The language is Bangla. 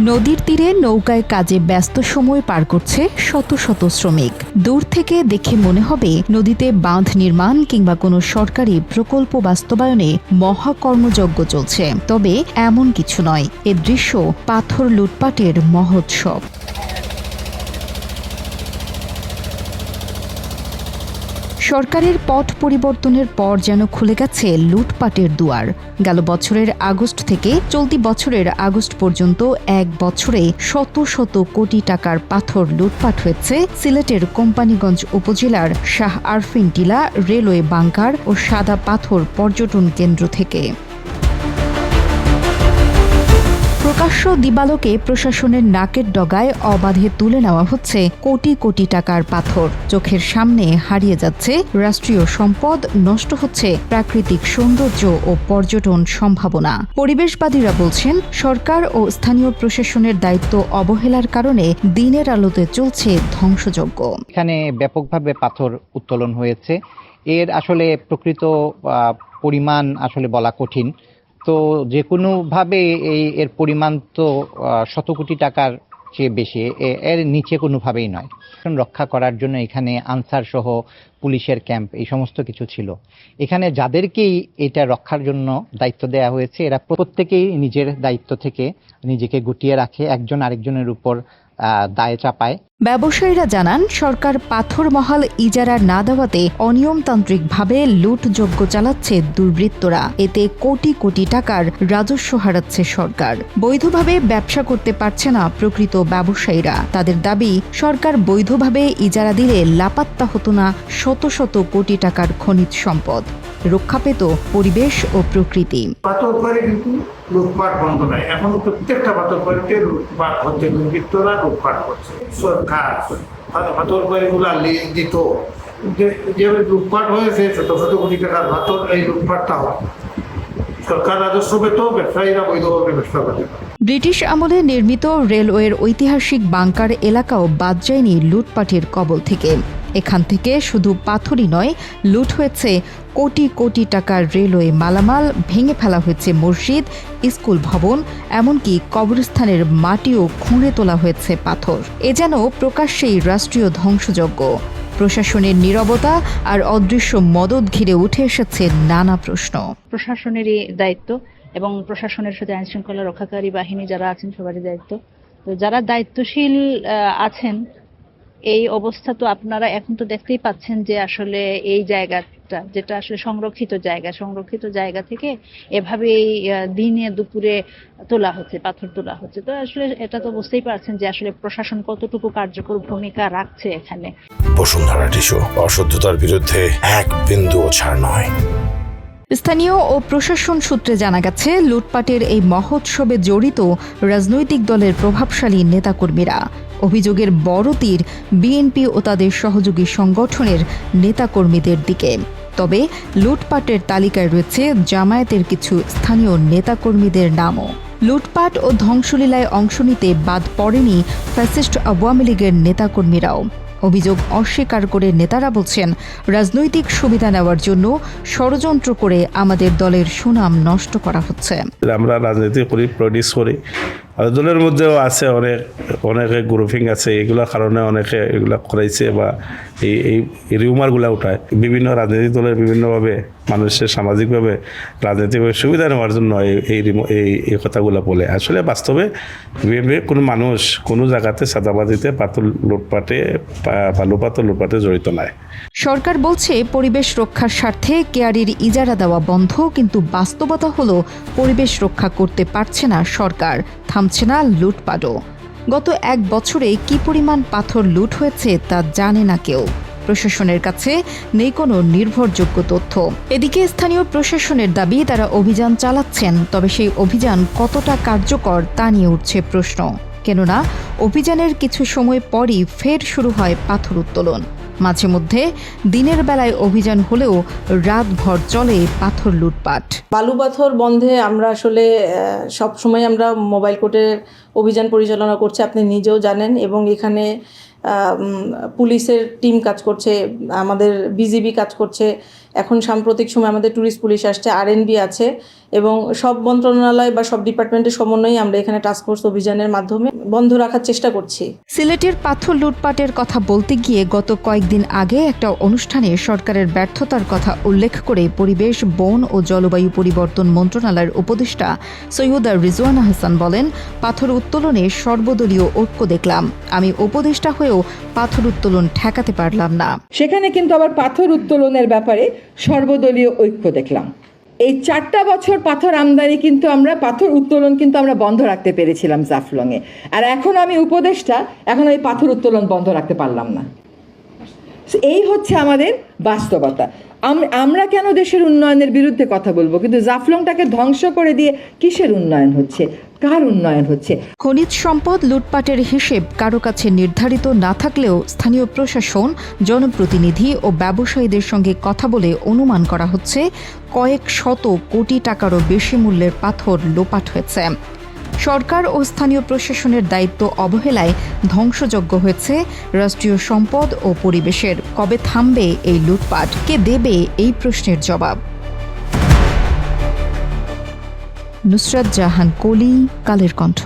নদীর তীরে নৌকায় কাজে ব্যস্ত সময় পার করছে শত শত শ্রমিক। দূর থেকে দেখে মনে হবে নদীতে বাঁধ নির্মাণ কিংবা কোনো সরকারি প্রকল্প বাস্তবায়নে মহাকর্মযজ্ঞ চলছে। তবে এমন কিছু নয়, এ দৃশ্য পাথর লুটপাটের মহোৎসব। সরকারের পট পরিবর্তনের পর যেন খুলে গেছে লুটপাটের দুয়ার। গেল বছরের আগস্ট থেকে চলতি বছরের আগস্ট পর্যন্ত এক বছরে শত শত কোটি টাকার পাথর লুটপাট হয়েছে সিলেটের কোম্পানীগঞ্জ উপজেলার শাহ আরফিন টিলা, রেলওয়ে বাংকার ও সাদা পাথর পর্যটন কেন্দ্র থেকে। প্রকাশ্য দিবালোকে প্রশাসনের নাকের ডগায় অবাধে তুলে নেওয়া হচ্ছে কোটি কোটি টাকার পাথর। চোখের সামনে হারিয়ে যাচ্ছে রাষ্ট্রীয় সম্পদ, নষ্ট হচ্ছে প্রাকৃতিক সৌন্দর্য ও পর্যটন সম্ভাবনা। পরিবেশবাদীরা বলছেন, সরকার ও স্থানীয় প্রশাসনের দায়িত্ব অবহেলার কারণে দিনের আলোতে চলছে ধ্বংসযজ্ঞ। এখানে ব্যাপকভাবে পাথর উত্তোলন হয়েছে। এর আসলে প্রকৃত পরিমাণ আসলে বলা কঠিন। তো যে কোনোভাবে এর পরিমাণ তো শত কোটি টাকার চেয়ে বেশি, এর নিচে কোনোভাবেই নয়। রক্ষা করার জন্য এখানে আনসার সহ পুলিশের ক্যাম্প এই সমস্ত কিছু ছিল। এখানে যাদেরকেই এটা রক্ষার জন্য দায়িত্ব দেওয়া হয়েছে, এরা প্রত্যেকেই নিজের দায়িত্ব থেকে নিজেকে গুটিয়ে রাখে, একজন আরেকজনের উপর দায় চাপায়। ব্যবসায়ীরা জানান, সরকার পাথর মহল ইজারা না দেওয়াতে অনিয়মতান্ত্রিকভাবে লুটযজ্ঞ চালাচ্ছে দুর্বৃত্তরা। এতে কোটি কোটি টাকার রাজস্ব হারাচ্ছে সরকার। বৈধভাবে ব্যবসা করতে পারছে না প্রকৃত ব্যবসায়ীরা। তাদের দাবি, সরকার বৈধভাবে ইজারা দিলে লাপাত্তা হতো না শত শত কোটি টাকার খনিজ সম্পদ। রক্ষা পেত পরিবেশ ও প্রকৃতি। পাথর করে কিন্তু লুটপাট বন্ধ নয়। এখন প্রত্যেকটা পাথর বাড়িতে লুটপাট হচ্ছে, দুর্বৃত্তরা লুটপাট করছে। সরকার পাথর বাড়িগুলা লিজ দিত, যে লুটপাট হয়েছে শত শত কোটি টাকার পাথর, এই লুটপাটটা সরকার রাজস্ব পেত, ব্যবসায়ীরা বৈধভাবে ব্যবসা করতে। ব্রিটিশ আমলে নির্মিত রেলওয়ের ঐতিহাসিক বাংকার এলাকাও বাদ যায়নি লুটপাটের কবল থেকে। এখান থেকে শুধু পাথরই নয়, লুট হয়েছে কোটি কোটি টাকার রেলওয়ে মালামাল, ভেঙে ফেলা হয়েছে মসজিদ, স্কুল ভবন, এমনকি কবরস্থানের মাটিও খুঁড়ে তোলা হয়েছে পাথর। এ যেন প্রকাশ্যেই রাষ্ট্রীয় ধ্বংসযজ্ঞ। প্রশাসনের নীরবতা আর অদৃশ্য মদদ ঘিরে উঠে এসেছে নানা প্রশ্ন। প্রশাসনেরই দায়িত্ব এবং প্রশাসনের সাথে আইন শৃঙ্খলা রক্ষাকারী বাহিনী যারা আছেন সবারই দায়িত্ব। তো যারা দায়িত্বশীল আছেন, এই অবস্থা তো আপনারা এখন তো দেখতেই পাচ্ছেন যে আসলে এই জায়গাটা যেটা আসলে সংরক্ষিত জায়গা থেকে এভাবেই দিনে দুপুরে তোলা হচ্ছে, পাথর তোলা হচ্ছে। তো আসলে এটা তো বুঝতেই পারছেন যে আসলে প্রশাসন কতটুকু কার্যকর ভূমিকা রাখছে এখানে। বসুন্ধরা টিস্যু, অশুদ্ধতার বিরুদ্ধে এক বিন্দুও ছাড় নয়। স্থানীয় ও প্রশাসন সূত্রে জানা গেছে, লুটপাটের এই মহোৎসবে জড়িত রাজনৈতিক দলের প্রভাবশালী নেতাকর্মীরা। অভিযোগের বড় তীর বিএনপি ও তাদের সহযোগী সংগঠনের নেতাকর্মীদের দিকে। তবে লুটপাটের তালিকায় রয়েছে জামায়াতের কিছু স্থানীয় নেতাকর্মীদের নামও। লুটপাট ও ধ্বংসলীলায় অংশ নিতে বাদ পড়েনি ফ্যাসিস্ট আওয়ামী লীগের নেতাকর্মীরাও। অভিযোগ অস্বীকার করে নেতারা বলছেন, রাজনৈতিক সুবিধা নেওয়ার জন্য ষড়যন্ত্র করে আমাদের দলের সুনাম নষ্ট করা হচ্ছে। আমরা রাজনীতি করি, প্রডিউস করি, আর দলের মধ্যেও আছে অনেকে গ্রুপিং আছে, এগুলোর কারণে অনেকে এগুলা করাইছে বা এই রিউমারগুলা উঠায়। বিভিন্ন রাজনৈতিক দলের বিভিন্নভাবে মানুষের সামাজিকভাবে রাজনৈতিকভাবে সুবিধা নেওয়ার জন্য এই কথাগুলো বলে। আসলে বাস্তবে কোনো মানুষ কোনো জায়গাতে চাঁদাবাজিতে পাথর লুটপাটে পাথর লুটপাটে জড়িত নয়। সরকার বলছে পরিবেশ রক্ষার স্বার্থে কেয়ারির ইজারা দেওয়া বন্ধ, কিন্তু বাস্তবতা হলো পরিবেশ রক্ষা করতে পারছে না সরকার, থামছে না লুটপাটও। গত এক বছরে কি পরিমাণ পাথর লুট হয়েছে তা জানে না কেউ। প্রশাসনের কাছে নেই কোনো নির্ভরযোগ্য তথ্য। এদিকে স্থানীয় প্রশাসনের দাবি, তারা অভিযান চালাচ্ছেন, তবে সেই অভিযান কতটা কার্যকর তা নিয়ে উঠছে প্রশ্ন। কেননা অভিযানের কিছু সময় পরই ফের শুরু হয় পাথর উত্তোলন। মাঝে মধ্যে দিনের বেলায় অভিযান হলেও রাতভর চলে পাথর লুটপাট। বালু পাথর বন্ধে আমরা আসলে সবসময় আমরা মোবাইল কোর্টের অভিযান পরিচালনা করছি, আপনি নিজেও জানেন, এবং এখানে পুলিশের টিম কাজ করছে, আমাদের বিজিবি কাজ করছে, এখন সাম্প্রতিক সময় আমাদের ট্যুরিস্ট পুলিশ আসছে, আরএনবি আছে, এবং সব মন্ত্রণালয় বা সব ডিপার্টমেন্টের সমন্বয়ে আমরা এখানে টাস্কফোর্স অভিযানের মাধ্যমে বন্ধ রাখার চেষ্টা করছি। সিলেটের পাথর লুটপাটের কথা বলতে গিয়ে গত কয়েকদিন আগে একটা অনুষ্ঠানে সরকারের ব্যর্থতার কথা উল্লেখ করে পরিবেশ, বন ও জলবায়ু পরিবর্তন মন্ত্রণালয়ের উপদেষ্টা সৈয়দা রিজওয়ানা হাসান বলেন, পাথর উত্তোলনে সর্বদলীয় ঐক্য দেখলাম, আমি উপদেষ্টা হয়েও পাথর উত্তোলন ঠেকাতে পারলাম না। সেখানে কিন্তু আবার পাথর উত্তোলনের ব্যাপারে সর্বদলীয় ঐক্য দেখলাম। এই 4টা বছর পাথর আমদানি কিন্তু পাথর উত্তোলন কিন্তু আমরা বন্ধ রাখতে পেরেছিলাম জাফলংয়ে, আর এখন আমি উপদেষ্টা, এখন এই পাথর উত্তোলন বন্ধ রাখতে পারলাম না। এই হচ্ছে আমাদের বাস্তবতা। আমরা কেন দেশের উন্নয়নের বিরুদ্ধে কথা বলবো, কিন্তু জাফলংটাকে ধ্বংস করে দিয়ে কিসের উন্নয়ন হচ্ছে, কার উন্নয়ন হচ্ছে? খনিজ সম্পদ লুটপাটের হিসেব কারো কাছে নির্ধারিত না থাকলেও স্থানীয় প্রশাসন, জনপ্রতিনিধি ও ব্যবসায়ীদের সঙ্গে কথা বলে অনুমান করা হচ্ছে কয়েক শত কোটি টাকারও বেশি মূল্যের পাথর লোপাট হয়েছে। সরকার ও স্থানীয় প্রশাসনের দায়িত্ব অবহেলায় ধ্বংসযজ্ঞ হয়েছে রাষ্ট্রীয় সম্পদ ও পরিবেশের। কবে থামবে এই লুটপাট? কে দেবে এই প্রশ্নের জবাব? নুসরাত জাহান কলি, কালের কণ্ঠ।